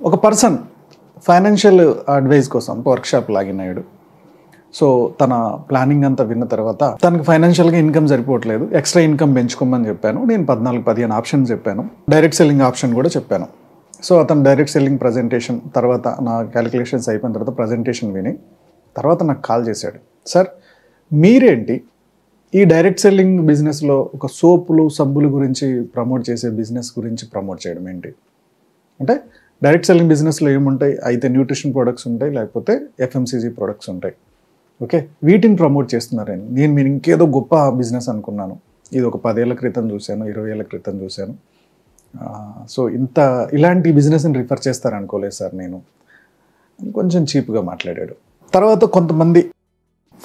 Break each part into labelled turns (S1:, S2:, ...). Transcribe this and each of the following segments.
S1: ఒక person financial advice కోసం workshop login అయ్యాడు. సో తన ప్లానింగ్ అంతా విన్న తర్వాత తనకు ఫైనాన్షియల్గా ఇన్కమ్ సరిపోవట్లేదు, ఎక్స్ట్రా ఇన్కమ్ పెంచుకోమని చెప్పాను. నేను 14-15 ఆప్షన్స్ చెప్పాను, డైరెక్ట్ సెల్లింగ్ ఆప్షన్ కూడా చెప్పాను. సో అతను డైరెక్ట్ సెల్లింగ్ ప్రజెంటేషన్ తర్వాత నా క్యాలిక్యులేషన్స్ అయిపోయిన తర్వాత ప్రజెంటేషన్ విని తర్వాత నాకు కాల్ చేశాడు. సార్ మీరేంటి ఈ డైరెక్ట్ సెల్లింగ్ బిజినెస్లో ఒక సోపులు సబ్బులు గురించి ప్రమోట్ చేసే బిజినెస్ గురించి ప్రమోట్ చేయడం ఏంటి అంటే, డైరెక్ట్ సెల్లింగ్ బిజినెస్లో ఏముంటాయి, అయితే న్యూట్రిషన్ ప్రొడక్ట్స్ ఉంటాయి, లేకపోతే ఎఫ్ఎంసీజీ ప్రొడక్ట్స్ ఉంటాయి. ఓకే, వీటిని ప్రమోట్ చేస్తున్నారని నేను ఇంకేదో గొప్ప బిజినెస్ అనుకున్నాను. ఇది ఒక 10 ఏళ్ల క్రితం చూశాను, 20 ఏళ్ల క్రితం చూశాను. సో ఇలాంటి బిజినెస్ని రిఫర్ చేస్తారనుకోలేదు సార్ నేను. కొంచెం చీప్గా మాట్లాడాడు. తర్వాత కొంతమంది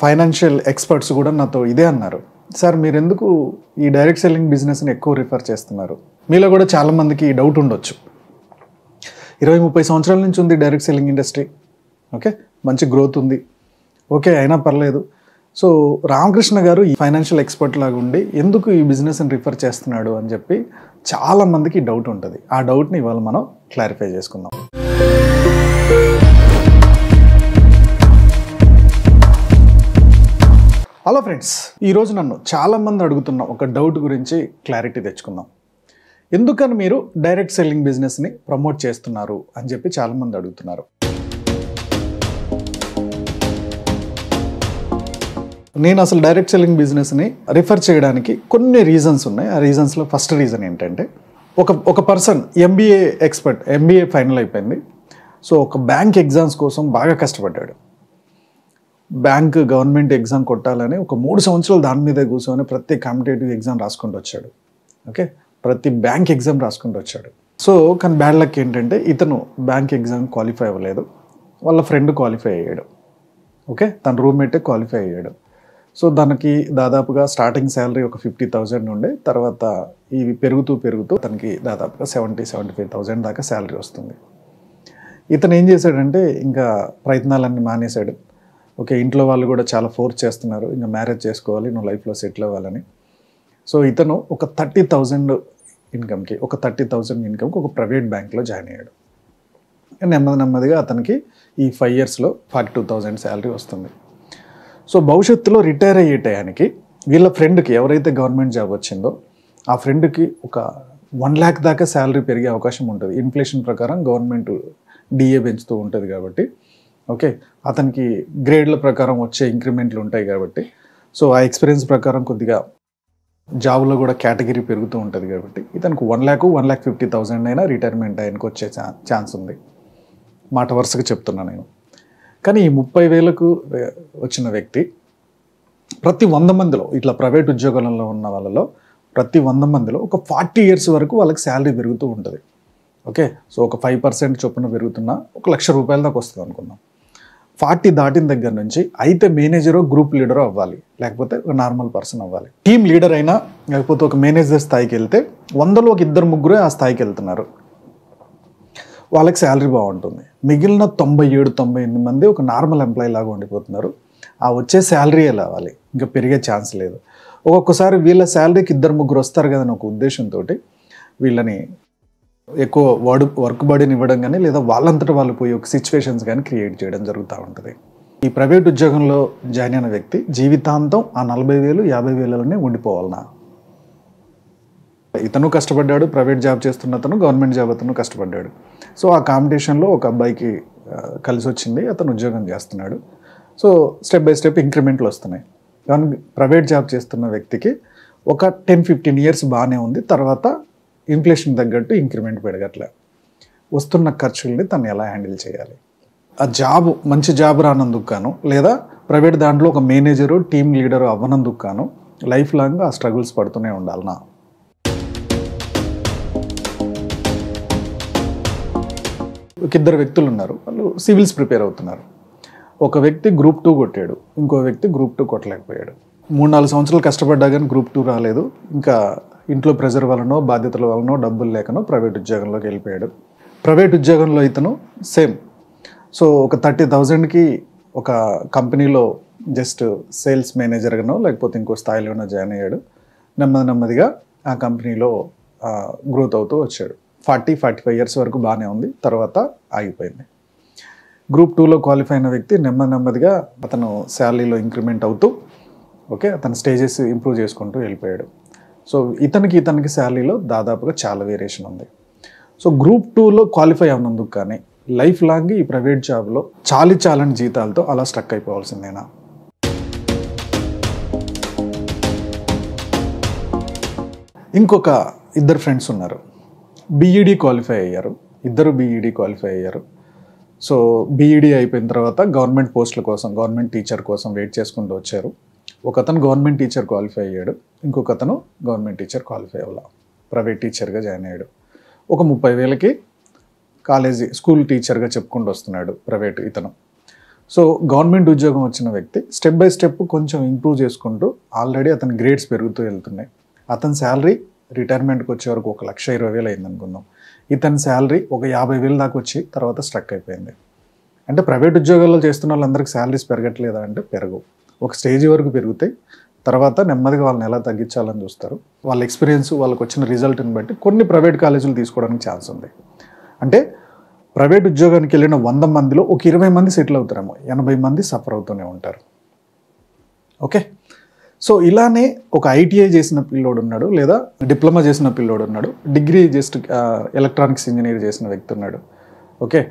S1: ఫైనాన్షియల్ ఎక్స్పర్ట్స్ కూడా నాతో ఇదే అన్నారు, సార్ మీరు ఎందుకు ఈ డైరెక్ట్ సెల్లింగ్ బిజినెస్ని ఎక్కువ రిఫర్ చేస్తున్నారు? మీలో కూడా చాలామందికి ఈ డౌట్ ఉండొచ్చు. 20-30 సంవత్సరాల నుంచి ఉంది డైరెక్ట్ సెల్లింగ్ ఇండస్ట్రీ. ఓకే, మంచి గ్రోత్ ఉంది, ఓకే, అయినా పర్లేదు. సో రామకృష్ణ గారు ఈ ఫైనాన్షియల్ ఎక్స్పర్ట్ లాగా ఉండి ఎందుకు ఈ బిజినెస్ని రిఫర్ చేస్తున్నాడు అని చెప్పి చాలామందికి డౌట్ ఉంటుంది. ఆ డౌట్ని ఇవాళ మనం క్లారిఫై చేసుకుందాం. హలో ఫ్రెండ్స్, ఈరోజు నన్ను చాలామంది అడుగుతున్న ఒక డౌట్ గురించి క్లారిటీ తెచ్చుకుందాం. ఎందుకని మీరు డైరెక్ట్ సెల్లింగ్ బిజినెస్ని ప్రమోట్ చేస్తున్నారు అని చెప్పి చాలామంది అడుగుతున్నారు. నేను అసలు డైరెక్ట్ సెల్లింగ్ బిజినెస్ని రిఫర్ చేయడానికి కొన్ని రీజన్స్ ఉన్నాయి. ఆ రీజన్స్లో ఫస్ట్ రీజన్ ఏంటంటే, ఒక person MBA expert, MBA final అయిపోయింది. సో ఒక బ్యాంక్ ఎగ్జామ్స్ కోసం బాగా కష్టపడ్డాడు. బ్యాంక్ గవర్నమెంట్ ఎగ్జామ్ కొట్టాలని ఒక 3 సంవత్సరాలు దాని మీదే కూర్చొని ప్రతి కాంపిటేటివ్ ఎగ్జామ్ రాసుకుంటూ వచ్చాడు. ఓకే, ప్రతి బ్యాంక్ ఎగ్జామ్ రాసుకుంటూ వచ్చాడు. సో కానీ బ్యాడ్ లక్ ఏంటంటే ఇతను బ్యాంక్ ఎగ్జామ్ క్వాలిఫై అవ్వలేదు, వాళ్ళ ఫ్రెండ్ క్వాలిఫై అయ్యాడు. ఓకే, తన రూమ్మేటే క్వాలిఫై అయ్యాడు. సో దానికి దాదాపుగా స్టార్టింగ్ శాలరీ ఒక 50,000 ఉండే, తర్వాత ఇవి పెరుగుతూ తనకి దాదాపుగా 70,000-75,000 దాకా శాలరీ వస్తుంది. ఇతను ఏం చేశాడంటే ఇంకా ప్రయత్నాలన్నీ మానేశాడు. ఓకే, ఇంట్లో వాళ్ళు కూడా చాలా ఫోర్స్ చేస్తున్నారు, ఇంకా మ్యారేజ్ చేసుకోవాలి, నువ్వు లైఫ్లో సెటిల్ అవ్వాలని. సో ఇతను ఒక 30,000 ఇన్కమ్కి ఒక ప్రైవేట్ బ్యాంక్లో జాయిన్ అయ్యాడు. నెమ్మదిగా అతనికి ఈ 5 ఇయర్స్లో 42,000 శాలరీ వస్తుంది. సో భవిష్యత్తులో రిటైర్ అయ్యే టయానికి వీళ్ళ ఫ్రెండ్కి ఎవరైతే గవర్నమెంట్ జాబ్ వచ్చిందో ఆ ఫ్రెండ్కి ఒక 1 lakh దాకా శాలరీ పెరిగే అవకాశం ఉంటుంది. ఇన్ఫ్లేషన్ ప్రకారం గవర్నమెంట్ డిఏ పెంచుతూ ఉంటుంది కాబట్టి, ఓకే, అతనికి గ్రేడ్ల ప్రకారం వచ్చే ఇంక్రిమెంట్లు ఉంటాయి కాబట్టి, సో ఆ ఎక్స్పీరియన్స్ ప్రకారం కొద్దిగా జాబ్లో కూడా కేటగిరీ పెరుగుతూ ఉంటుంది కాబట్టి ఇతనికి 1,50,000 అయినా రిటైర్మెంట్ ఆయనకు వచ్చే ఛాన్స్ ఉంది. మాట వరుసగా చెప్తున్నాను నేను. కానీ ఈ 30,000కు వచ్చిన వ్యక్తి ప్రతి 100 మందిలో, ఇట్లా ప్రైవేట్ ఉద్యోగాలలో ఉన్న వాళ్ళలో ప్రతి 100 మందిలో ఒక 40 ఇయర్స్ వరకు వాళ్ళకి శాలరీ పెరుగుతూ ఉంటుంది. ఓకే, సో ఒక 5% చొప్పున పెరుగుతున్నా ఒక ₹1,00,000 దాకా వస్తుంది అనుకుందాం. 40 దాటిన దగ్గర నుంచి అయితే మేనేజరో గ్రూప్ లీడరో అవ్వాలి, లేకపోతే ఒక నార్మల్ పర్సన్ అవ్వాలి. టీమ్ లీడర్ అయినా లేకపోతే ఒక మేనేజర్ స్థాయికి వెళ్తే 100లో ఒక 2-3 ఆ స్థాయికి వెళ్తున్నారు, వాళ్ళకి శాలరీ బాగుంటుంది. మిగిలిన 97-98 మంది ఒక నార్మల్ ఎంప్లాయీ లాగా ఉండిపోతున్నారు. ఆ వచ్చే శాలరీయే రావాలి, ఇంకా పెరిగే ఛాన్స్ లేదు. ఒక్కొక్కసారి వీళ్ళ శాలరీకి 2-3 వస్తారు కదని ఒక ఉద్దేశంతో వీళ్ళని ఎక్కువ వర్క్ బర్డెన్ ఇవ్వడం కానీ, లేదా వాళ్ళంతటా వాళ్ళు పోయి ఒక సిచ్యువేషన్స్ కానీ క్రియేట్ చేయడం జరుగుతూ ఉంటుంది. ఈ ప్రైవేట్ ఉద్యోగంలో జాయిన్ అయిన వ్యక్తి జీవితాంతం ఆ 40,000, 50,000లోనే ఉండిపోవాలన్నా? ఇతను కష్టపడ్డాడు, ప్రైవేట్ జాబ్ చేస్తున్న అతను, గవర్నమెంట్ జాబ్ అతను కష్టపడ్డాడు. సో ఆ కాంపిటీషన్లో ఒక అబ్బాయికి కలిసి వచ్చింది, అతను ఉద్యోగం చేస్తున్నాడు. సో స్టెప్ బై స్టెప్ ఇంక్రిమెంట్లు వస్తున్నాయి. కానీ ప్రైవేట్ జాబ్ చేస్తున్న వ్యక్తికి ఒక 10-15 ఇయర్స్ బాగానే ఉంది, తర్వాత ఇన్ఫ్లేషన్ తగ్గట్టు ఇంక్రిమెంట్ పెరగట్లే. వస్తున్న ఖర్చుల్ని తను ఎలా హ్యాండిల్ చేయాలి? ఆ జాబ్ మంచి జాబ్ రానందుకు గాను, లేదా ప్రైవేట్ దాంట్లో ఒక మేనేజరు టీమ్ లీడరు అవ్వనందుకు గాను లైఫ్ లాంగ్ ఆ స్ట్రగుల్స్ పడుతూనే ఉండాలనా? ఒక 2 వ్యక్తులు ఉన్నారు, వాళ్ళు సివిల్స్ ప్రిపేర్ అవుతున్నారు. ఒక వ్యక్తి గ్రూప్ 2 కొట్టాడు, ఇంకో వ్యక్తి గ్రూప్ 2 కొట్టలేకపోయాడు. 3-4 సంవత్సరాలు కష్టపడ్డా కానీ గ్రూప్ 2 రాలేదు. ఇంకా ఇంట్లో ప్రెజర్ వలనో బాధ్యతల వలనో డబ్బులు లేకనో ప్రైవేట్ ఉద్యోగంలోకి వెళ్ళిపోయాడు. ప్రైవేట్ ఉద్యోగంలో ఇతను సేమ్. సో ఒక 30,000కి ఒక కంపెనీలో జస్ట్ సేల్స్ మేనేజర్గానో లేకపోతే ఇంకో స్థాయిలోనో జాయిన్ అయ్యాడు. నెమ్మదిగా ఆ కంపెనీలో గ్రోత్ అవుతూ వచ్చాడు. 40-45 ఇయర్స్ వరకు బాగానే ఉంది, తర్వాత ఆగిపోయింది. గ్రూప్ 2లో క్వాలిఫై అయిన వ్యక్తి నెమ్మదిగా అతను శాలరీలో ఇంక్రిమెంట్ అవుతూ ఓకే అతను స్టేజెస్ ఇంప్రూవ్ చేసుకుంటూ వెళ్ళిపోయాడు. సో ఇతనికి శాలరీలో దాదాపుగా చాలా వేరియేషన్ ఉంది. సో గ్రూప్ 2లో క్వాలిఫై అవునందుకు కానీ లైఫ్ లాంగ్ ఈ ప్రైవేట్ జాబ్లో చాలని జీతాలతో అలా స్ట్రక్ అయిపోవాల్సిందేనా? ఇంకొక ఇద్దరు ఫ్రెండ్స్ ఉన్నారు, బీఈడీ క్వాలిఫై అయ్యారు, ఇద్దరు బీఈడీ క్వాలిఫై అయ్యారు. సో బీఈడీ అయిపోయిన తర్వాత గవర్నమెంట్ పోస్టుల కోసం, గవర్నమెంట్ టీచర్ కోసం వెయిట్ చేసుకుంటూ వచ్చారు. ఒకతను గవర్నమెంట్ టీచర్ క్వాలిఫై అయ్యాడు, ఇంకొక అతను గవర్నమెంట్ టీచర్ క్వాలిఫై అవ్వాల, ప్రైవేట్ టీచర్గా జాయిన్ అయ్యాడు. ఒక 30,000కి స్కూల్ టీచర్గా చెప్పుకుంటూ వస్తున్నాడు ప్రైవేట్ ఇతను. సో గవర్నమెంట్ ఉద్యోగం వచ్చిన వ్యక్తి స్టెప్ బై స్టెప్ కొంచెం ఇంప్రూవ్ చేసుకుంటూ ఆల్రెడీ అతని గ్రేడ్స్ పెరుగుతూ వెళ్తున్నాయి. అతని శాలరీ రిటైర్మెంట్కి వచ్చే వరకు 1,20,000 అయింది అనుకుందాం. ఇతని శాలరీ ఒక 50,000 దాకా వచ్చి తర్వాత స్ట్రక్ అయిపోయింది. అంటే ప్రైవేట్ ఉద్యోగాల్లో చేస్తున్న వాళ్ళందరికీ శాలరీస్ పెరగట్లేదా అంటే పెరగవు. ఒక స్టేజ్ వరకు పెరుగుతాయి, తర్వాత నెమ్మదిగా వాళ్ళని ఎలా తగ్గించాలని చూస్తారు. వాళ్ళ ఎక్స్పీరియన్స్, వాళ్ళకి వచ్చిన రిజల్ట్ని బట్టి కొన్ని ప్రైవేట్ కాలేజీలు తీసుకోవడానికి ఛాన్స్ ఉంది. అంటే ప్రైవేట్ ఉద్యోగానికి వెళ్ళిన 100 మందిలో ఒక 20 మంది సెటిల్ అవుతారేమో, 80 మంది సఫర్ అవుతూనే ఉంటారు. ఓకే, సో ఇలానే ఒక ఐటీఐ చేసిన పిల్లోడు ఉన్నాడు, లేదా డిప్లొమా చేసిన పిల్లోడు ఉన్నాడు, డిగ్రీ జస్ట్ ఎలక్ట్రానిక్స్ ఇంజనీర్ చేసిన వ్యక్తి ఉన్నాడు. ఓకే,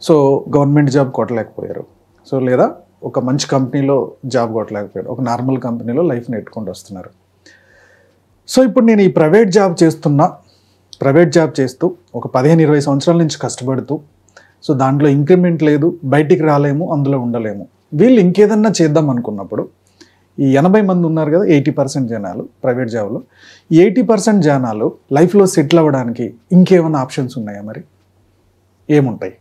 S1: సో గవర్నమెంట్ జాబ్ కొట్టలేకపోయారు. సో లేదా ఒక మంచి కంపెనీలో జాబ్ కొట్టలేకపోయారు, ఒక నార్మల్ కంపెనీలో లైఫ్ నెట్టుకుంటూ వస్తున్నారు. సో ఇప్పుడు నేను ఈ ప్రైవేట్ జాబ్ చేస్తూ ఒక 15-20 సంవత్సరాల నుంచి కష్టపడుతూ, సో దాంట్లో ఇంక్రిమెంట్ లేదు, బయటికి రాలేము, అందులో ఉండలేము. వీళ్ళు ఇంకేదన్నా చేద్దాం అనుకున్నప్పుడు ఈ 80 మంది ఉన్నారు కదా, 80% జనాలు ప్రైవేట్ జాబ్లో, ఈ 80% జనాలు లైఫ్లో సెటిల్ అవ్వడానికి ఇంకేమైనా ఆప్షన్స్ ఉన్నాయా? మరి ఏముంటాయి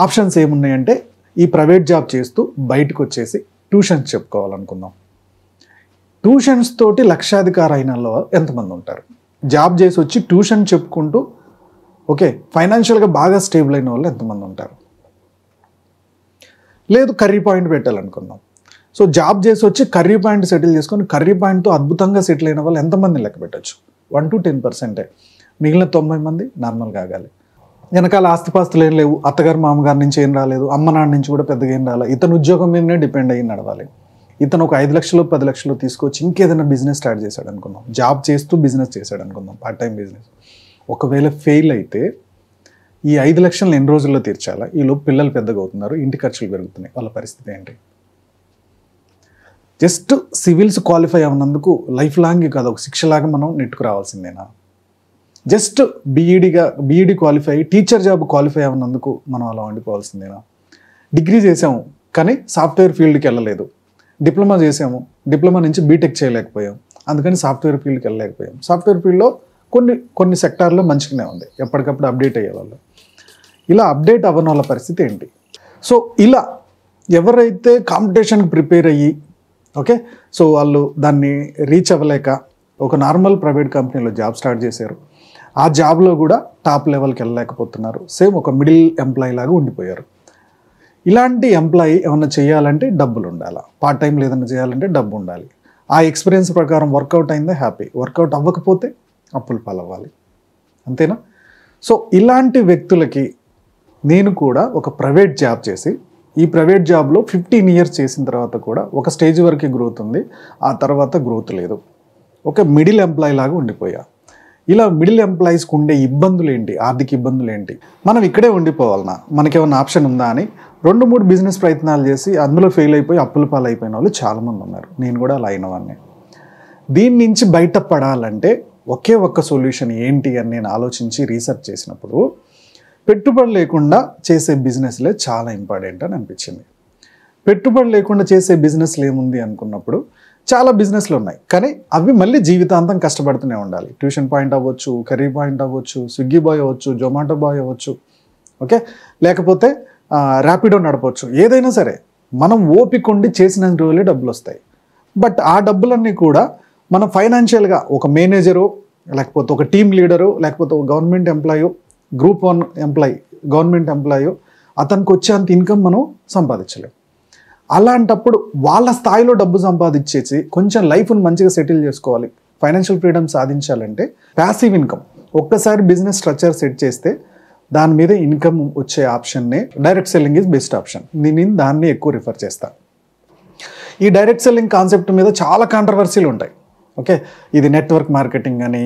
S1: ఆప్షన్స్? ఏమున్నాయంటే ఈ ప్రైవేట్ జాబ్ చేస్తూ బయటకు వచ్చేసి ట్యూషన్స్ చెప్పుకోవాలనుకుందాం. ట్యూషన్స్ తోటి లక్షాధికారి అయిన వాళ్ళు ఎంతమంది ఉంటారు? జాబ్ చేసి వచ్చి ట్యూషన్ చెప్పుకుంటూ ఓకే ఫైనాన్షియల్గా బాగా స్టేబుల్ అయిన వాళ్ళు ఎంతమంది ఉంటారు? లేదు కర్రీ పాయింట్ పెట్టాలనుకుందాం. సో జాబ్ చేసి వచ్చి కర్రీ పాయింట్ సెటిల్ చేసుకొని కర్రీ పాయింట్తో అద్భుతంగా సెటిల్ అయిన వాళ్ళు ఎంతమందిని లెక్క పెట్టచ్చు? 1-10%. మిగిలిన 90 మంది నార్మల్గా ఆగాలి. వెనకాల ఆస్తిపాస్తులు ఏం లేవు, అత్తగారు మామగారి నుంచి ఏం రాలేదు, అమ్మ నాన్న నుంచి కూడా పెద్దగా ఏం రాలేదు, ఇతను ఉద్యోగం మీదనే డిపెండ్ అయ్యి నడవాలి. ఇతను ఒక 5 లక్షలు 10 లక్షలు తీసుకొచ్చి ఇంకేదైనా బిజినెస్ స్టార్ట్ చేశాడు అనుకుందాం, జాబ్ చేస్తూ బిజినెస్ చేశాడు అనుకుందాం, పార్ట్ టైం బిజినెస్. ఒకవేళ ఫెయిల్ అయితే ఈ 5 లక్షలను ఎన్ని రోజుల్లో తీర్చాలా? ఈలోపు పిల్లలు పెద్దగా అవుతున్నారు, ఇంటి ఖర్చులు పెరుగుతున్నాయి, వాళ్ళ పరిస్థితి ఏంటి? జస్ట్ సివిల్స్ క్వాలిఫై అవ్వనందుకు లైఫ్ లాంగ్ కాదు, ఒక శిక్షలాగా మనం నెట్టుకు రావాల్సిందేనా? Just BEd qualify teacher job qualify అవ్వనందుకు మనం అలా వండిపోవాల్సిందేనా? డిగ్రీ చేసాము కానీ సాఫ్ట్వేర్ ఫీల్డ్కి వెళ్ళలేదు, డిప్లొమా చేసాము, డిప్లొమా నుంచి బీటెక్ చేయలేకపోయాం, అందుకని సాఫ్ట్వేర్ ఫీల్డ్కి వెళ్ళలేకపోయాం. సాఫ్ట్వేర్ ఫీల్డ్లో కొన్ని సెక్టార్లో మంచిగానే ఉంది, ఎప్పటికప్పుడు అప్డేట్ అయ్యేవాళ్ళు. ఇలా అప్డేట్ అవ్వని వాళ్ళ పరిస్థితి ఏంటి? సో ఇలా ఎవరైతే కాంపిటీషన్కి ప్రిపేర్ అయ్యి ఓకే సో వాళ్ళు దాన్ని రీచ్ అవ్వలేక ఒక నార్మల్ ప్రైవేట్ కంపెనీలో జాబ్ స్టార్ట్ చేశారు, ఆ జాబ్లో కూడా టాప్ లెవెల్కి వెళ్ళలేకపోతున్నారు, సేమ్ ఒక మిడిల్ ఎంప్లాయీ లాగా ఉండిపోయారు. ఇలాంటి ఎంప్లాయీ ఏమన్నా చేయాలంటే డబ్బులు ఉండాలి, పార్ట్ టైం ఏదైనా చేయాలంటే డబ్బు ఉండాలి. ఆ ఎక్స్పీరియన్స్ ప్రకారం వర్కౌట్ అయిందే హ్యాపీ, వర్కౌట్ అవ్వకపోతే అప్పులు పాలవ్వాలి, అంతేనా? సో ఇలాంటి వ్యక్తులకి నేను కూడా ఒక ప్రైవేట్ జాబ్ చేసి, ఈ ప్రైవేట్ జాబ్లో 15 ఇయర్స్ చేసిన తర్వాత కూడా ఒక స్టేజ్ వరకు గ్రోత్ ఉంది, ఆ తర్వాత గ్రోత్ లేదు, ఒక మిడిల్ ఎంప్లాయీ లాగా ఉండిపోయా. ఇలా మిడిల్ ఎంప్లాయీస్కి ఉండే ఇబ్బందులు ఏంటి, ఆర్థిక ఇబ్బందులు ఏంటి, మనం ఇక్కడే ఉండిపోవాలన్నా, మనకేమన్నా ఆప్షన్ ఉందా అని 2-3 బిజినెస్ ప్రయత్నాలు చేసి అందులో ఫెయిల్ అయిపోయి అప్పుల పాలైపోయిన వాళ్ళు చాలామంది ఉన్నారు. నేను కూడా అలా అయిన వాడిని. దీని నుంచి బయటపడాలంటే ఒకే ఒక్క సొల్యూషన్ ఏంటి అని నేను ఆలోచించి రీసెర్చ్ చేసినప్పుడు పెట్టుబడి లేకుండా చేసే బిజినెస్లే చాలా ఇంపార్టెంట్ అని అనిపించింది. పెట్టుబడి లేకుండా చేసే బిజినెస్లు ఏముంది అనుకున్నప్పుడు చాలా బిజినెస్లు ఉన్నాయి, కానీ అవి మళ్ళీ జీవితాంతం కష్టపడుతూనే ఉండాలి. ట్యూషన్ పాయింట్ అవ్వచ్చు, కర్రీ పాయింట్ అవ్వచ్చు, స్విగ్గీ బాయ్ అవ్వచ్చు, జొమాటో బాయ్ అవ్వచ్చు, ఓకే, లేకపోతే ర్యాపిడో నడపవచ్చు, ఏదైనా సరే మనం ఓపిక ఉండి చేసిన రోజులే డబ్బులు వస్తాయి. బట్ ఆ డబ్బులన్నీ కూడా మనం ఫైనాన్షియల్గా ఒక మేనేజరు, లేకపోతే ఒక టీమ్ లీడరు, లేకపోతే ఒక గవర్నమెంట్ ఎంప్లాయో, గ్రూప్ 1 ఎంప్లాయీ, గవర్నమెంట్ ఎంప్లాయో, అతనికి వచ్చేంత ఇన్కమ్ మనం సంపాదించలేం. అలాంటప్పుడు వాళ్ళ స్థాయిలో డబ్బు సంపాదించేసి కొంచెం లైఫ్ను మంచిగా సెటిల్ చేసుకోవాలి, ఫైనాన్షియల్ ఫ్రీడమ్ సాధించాలంటే ప్యాసివ్ ఇన్కమ్, ఒక్కసారి బిజినెస్ స్ట్రక్చర్ సెట్ చేస్తే దాని మీద ఇన్కమ్ వచ్చే ఆప్షన్నే direct selling is best option. నేను దాన్ని ఎక్కువ రిఫర్ చేస్తాను. ఈ డైరెక్ట్ సెల్లింగ్ కాన్సెప్ట్ మీద చాలా కాంట్రవర్సీలు ఉంటాయి. ఓకే, ఇది నెట్వర్క్ మార్కెటింగ్ అని,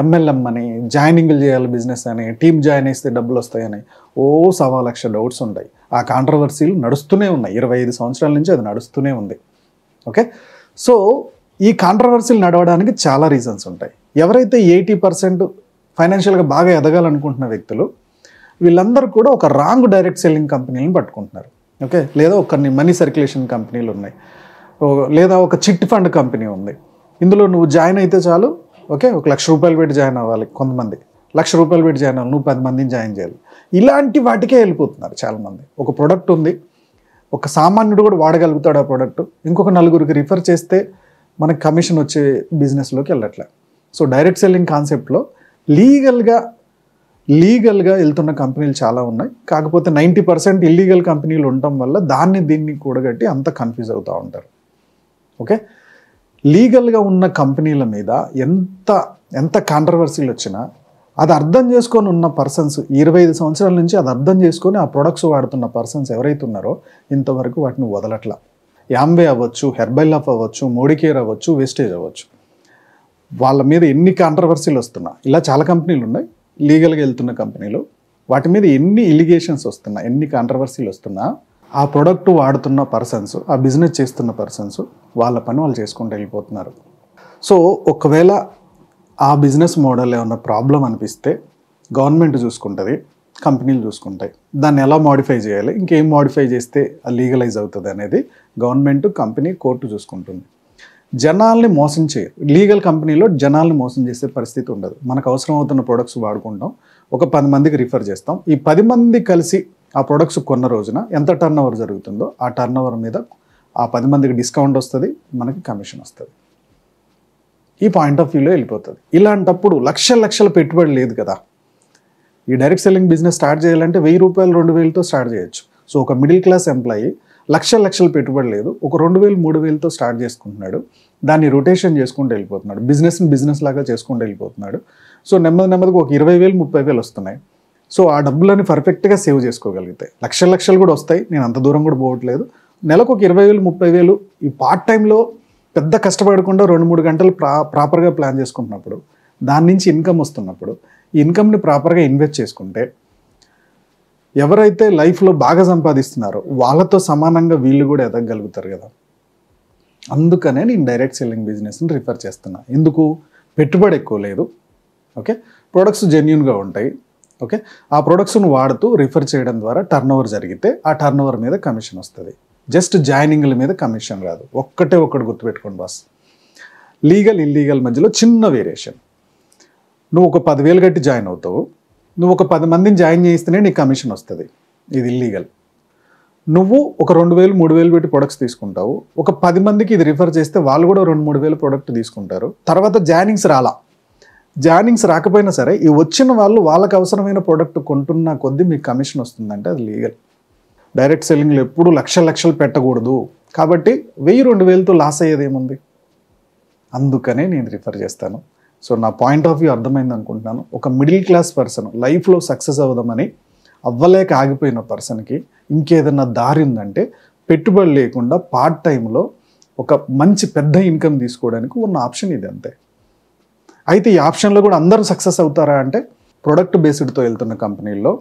S1: ఎంఎల్ఎం అని, జాయినింగ్లు చేయాలి బిజినెస్ అని, టీమ్ జాయిన్ చేస్తే డబ్బులు వస్తాయని 1,00,000 డౌట్స్ ఉంటాయి. ఆ కాంట్రవర్సీలు నడుస్తూనే ఉన్నాయి. 25 సంవత్సరాల నుంచి అది నడుస్తూనే ఉంది. ఓకే, సో ఈ కాంట్రవర్సీలు నడవడానికి చాలా రీజన్స్ ఉంటాయి. ఎవరైతే 80% ఫైనాన్షియల్గా బాగా ఎదగాలనుకుంటున్న వ్యక్తులు, వీళ్ళందరూ కూడా ఒక రాంగ్ డైరెక్ట్ సెల్లింగ్ కంపెనీలను పట్టుకుంటున్నారు. ఓకే, లేదా ఒక మనీ సర్క్యులేషన్ కంపెనీలు ఉన్నాయి, లేదా ఒక చిట్ ఫండ్ కంపెనీ ఉంది. ఇందులో నువ్వు జాయిన్ అయితే చాలు. ఓకే, ఒక ₹1,00,000 పెట్టి జాయిన్ అవ్వాలి. కొంతమంది ₹1,00,000 పెట్టి జాయిన్ అవ్వాలి, నువ్వు 10 మందిని జాయిన్ చేయాలి. ఇలాంటి వాటికే వెళ్ళిపోతున్నారు చాలామంది. ఒక ప్రోడక్ట్ ఉంది, ఒక సామాన్యుడు కూడా వాడగలుగుతాడు ఆ ప్రోడక్ట్, ఇంకొక 4గురికి రిఫర్ చేస్తే మనకి కమిషన్ వచ్చే బిజినెస్లోకి వెళ్ళట్లే. సో డైరెక్ట్ సెల్లింగ్ కాన్సెప్ట్లో లీగల్గా వెళ్తున్న కంపెనీలు చాలా ఉన్నాయి. కాకపోతే 90% ఇల్లీగల్ కంపెనీలు ఉండటం వల్ల దీన్ని కూడగట్టి అంత కన్ఫ్యూజ్ అవుతూ ఉంటారు. ఓకే, లీగల్గా ఉన్న కంపెనీల మీద ఎంత కాంట్రవర్సీలు వచ్చినా అది అర్థం చేసుకొని ఉన్న పర్సన్స్, 25 సంవత్సరాల నుంచి అది అర్థం చేసుకొని ఆ ప్రొడక్ట్స్ వాడుతున్న పర్సన్స్ ఎవరైతే ఉన్నారో ఇంతవరకు వాటిని వదలట్లా. యాంవే అవ్వచ్చు, హెర్బల్ లైఫ్ అవ్వచ్చు, మోడికేర్ అవ్వచ్చు, వేస్టేజ్ అవ్వచ్చు, వాళ్ళ మీద ఎన్ని కాంట్రవర్సీలు వస్తున్నా, ఇలా చాలా కంపెనీలు ఉన్నాయి లీగల్గా వెళ్తున్న కంపెనీలు, వాటి మీద ఎన్ని ఇలిగేషన్స్ వస్తున్నా, ఎన్ని కాంట్రవర్సీలు వస్తున్నా, ఆ ప్రోడక్ట్ వాడుతున్న పర్సన్స్, ఆ బిజినెస్ చేస్తున్న పర్సన్స్ వాళ్ళ పని వాళ్ళు చేసుకుంటూ వెళ్ళిపోతున్నారు. సో ఒకవేళ ఆ బిజినెస్ మోడల్ ఏమన్నా ప్రాబ్లం అనిపిస్తే గవర్నమెంట్ చూసుకుంటుంది, కంపెనీలు చూసుకుంటాయి. దాన్ని ఎలా మోడిఫై చేయాలి, ఇంకేం మోడిఫై చేస్తే లీగలైజ్ అవుతుంది అనేది గవర్నమెంట్, కంపెనీ, కోర్టు చూసుకుంటుంది. జనాల్ని మోసం చేయరు. లీగల్ కంపెనీలో జనాల్ని మోసం చేసే పరిస్థితి ఉండదు. మనకు అవసరం అవుతున్న ప్రొడక్ట్స్ వాడుకుంటాం, ఒక 10 మందికి రిఫర్ చేస్తాం. ఈ 10 మంది కలిసి ఆ ప్రొడక్ట్స్ కొన్న రోజున ఎంత టర్న్ ఓవర్ జరుగుతుందో ఆ టర్న్ ఓవర్ మీద ఆ 10 మందికి డిస్కౌంట్ వస్తుంది, మనకి కమిషన్ వస్తుంది. ఈ పాయింట్ ఆఫ్ వ్యూలో వెళ్ళిపోతుంది. ఇలాంటప్పుడు లక్షల పెట్టుబడి లేదు కదా. ఈ డైరెక్ట్ సెల్లింగ్ బిజినెస్ స్టార్ట్ చేయాలంటే ₹1,000, ₹2,000తో స్టార్ట్ చేయొచ్చు. సో ఒక మిడిల్ క్లాస్ ఎంప్లాయీ లక్షల పెట్టుబడి లేదు, ఒక 2,000, 3,000తో స్టార్ట్ చేసుకుంటున్నాడు. దాన్ని రొటేషన్ చేసుకుంటూ వెళ్ళిపోతున్నాడు, బిజినెస్ లాగా చేసుకుంటూ వెళ్ళిపోతున్నాడు. సో నెమ్మదిగా ఒక 20,000, 30,000 వస్తున్నాయి. సో ఆ డబ్బులని పర్ఫెక్ట్గా సేవ్ చేసుకోగలిగితే లక్షలు కూడా వస్తాయి. నేను అంత దూరం కూడా పోవట్లేదు. నెలకు ఒక 20,000, 30,000 ఈ పార్ట్ టైంలో పెద్ద కష్టపడకుండా 2-3 గంటలు ప్రాపర్గా ప్లాన్ చేసుకుంటున్నప్పుడు, దాని నుంచి ఇన్కమ్ వస్తున్నప్పుడు, ఈ ఇన్కమ్ని ప్రాపర్గా ఇన్వెస్ట్ చేసుకుంటే ఎవరైతే లైఫ్లో బాగా సంపాదిస్తున్నారో వాళ్ళతో సమానంగా వీళ్ళు కూడా ఎదగలుగుతారు కదా. అందుకనే నేను డైరెక్ట్ సెల్లింగ్ బిజినెస్ని రిఫర్ చేస్తున్నా. ఎందుకు? పెట్టుబడి ఎక్కువ లేదు. ఓకే, ప్రొడక్ట్స్ జెన్యూన్గా ఉంటాయి. ఓకే, ఆ ప్రొడక్ట్స్ను వాడుతూ రిఫర్ చేయడం ద్వారా టర్న్ ఓవర్ జరిగితే ఆ టర్న్ ఓవర్ మీద కమిషన్ వస్తుంది. జస్ట్ జాయినింగ్ల మీద కమిషన్ రాదు. ఒక్కటి గుర్తుపెట్టుకోండి బాస్. లీగల్ ఇల్లీగల్ మధ్యలో చిన్న వేరియేషన్. నువ్వు ఒక 10,000 కట్టి జాయిన్ అవుతావు, నువ్వు ఒక 10 మందిని జాయిన్ చేయిస్తేనే నీకు కమిషన్ వస్తుంది. ఇది ఇల్లీగల్. నువ్వు ఒక 2,000, 3,000 పెట్టి ప్రొడక్ట్స్ తీసుకుంటావు, ఒక 10 మందికి ఇది రిఫర్ చేస్తే వాళ్ళు కూడా 2,000-3,000 ప్రొడక్ట్ తీసుకుంటారు. తర్వాత జాయినింగ్స్ రాకపోయినా సరే ఈ వచ్చిన వాళ్ళు వాళ్ళకి అవసరమైన ప్రోడక్ట్ కొంటున్న కొద్దీ మీకు కమిషన్ వస్తుందంటే అది లీగల్. డైరెక్ట్ సెల్లింగ్లో ఎప్పుడు లక్షలు పెట్టకూడదు. కాబట్టి 1,000-2,000తో లాస్ అయ్యేది ఏముంది? అందుకనే నేను రిఫర్ చేస్తాను. సో నా పాయింట్ ఆఫ్ వ్యూ అర్థమైంది అనుకుంటున్నాను. ఒక మిడిల్ క్లాస్ పర్సన్ లైఫ్లో సక్సెస్ అవ్వదామని అవ్వలేక ఆగిపోయిన పర్సన్కి ఇంకేదన్నా దారి ఉందంటే పెట్టుబడి లేకుండా పార్ట్ టైంలో ఒక మంచి పెద్ద ఇన్కమ్ తీసుకోవడానికి ఉన్న ఆప్షన్ ఇది, అంతే. అయితే ఈ ఆప్షన్లో కూడా అందరూ సక్సెస్ అవుతారా అంటే, ప్రొడక్ట్ బేస్డ్తో వెళ్తున్న కంపెనీల్లో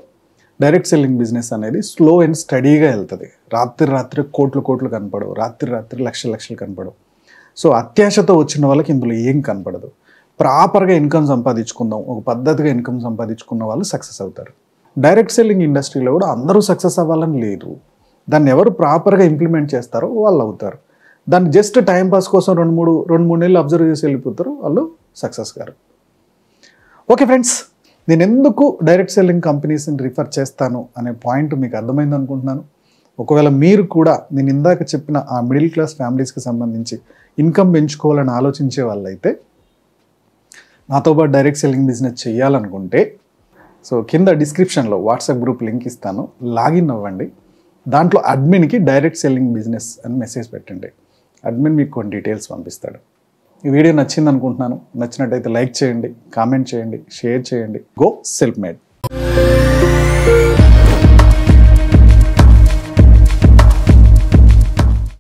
S1: డైరెక్ట్ సెల్లింగ్ బిజినెస్ అనేది స్లో అండ్ స్టడీగా వెళ్తుంది. రాత్రి కోట్లు కనపడవు, రాత్రి లక్షలు కనపడవు. సో అత్యాశతో వచ్చిన వాళ్ళకి ఇందులో ఏం కనపడదు. ప్రాపర్గా ఇన్కమ్ సంపాదించుకుందాం, ఒక పద్ధతిగా ఇన్కమ్ సంపాదించుకున్న వాళ్ళు సక్సెస్ అవుతారు. డైరెక్ట్ సెల్లింగ్ ఇండస్ట్రీలో కూడా అందరూ సక్సెస్ అవ్వాలని లేదు. దాన్ని ఎవరు ప్రాపర్గా ఇంప్లిమెంట్ చేస్తారో వాళ్ళు అవుతారు. దాన్ని జస్ట్ టైంపాస్ కోసం 2-3 నెలలు అబ్జర్వ్ చేసి వెళ్ళిపోతారు, వాళ్ళు సక్సెస్ గారు. ఓకే ఫ్రెండ్స్, నేను ఎందుకు డైరెక్ట్ సెల్లింగ్ కంపెనీస్ని రిఫర్ చేస్తాను అనే పాయింట్ మీకు అర్థమైంది అనుకుంటున్నాను. ఒకవేళ మీరు కూడా నేను ఇందాక చెప్పిన ఆ మిడిల్ క్లాస్ ఫ్యామిలీస్కి సంబంధించి ఇన్కమ్ పెంచుకోవాలని ఆలోచించే వాళ్ళైతే నాతో పాటు డైరెక్ట్ సెల్లింగ్ బిజినెస్ చేయాలనుకుంటే, సో కింద డిస్క్రిప్షన్లో వాట్సాప్ గ్రూప్ లింక్ ఇస్తాను, లాగిన్ అవ్వండి. దాంట్లో అడ్మిన్కి డైరెక్ట్ సెల్లింగ్ బిజినెస్ అని మెసేజ్ పెట్టండి. అడ్మిన్ మీకు కొన్ని డీటెయిల్స్ పంపిస్తాడు. ఈ వీడియో నచ్చింది అనుకుంటున్నాను. నచ్చినట్టయితే లైక్ చేయండి, కామెంట్ చేయండి, షేర్ చేయండి. Go self made.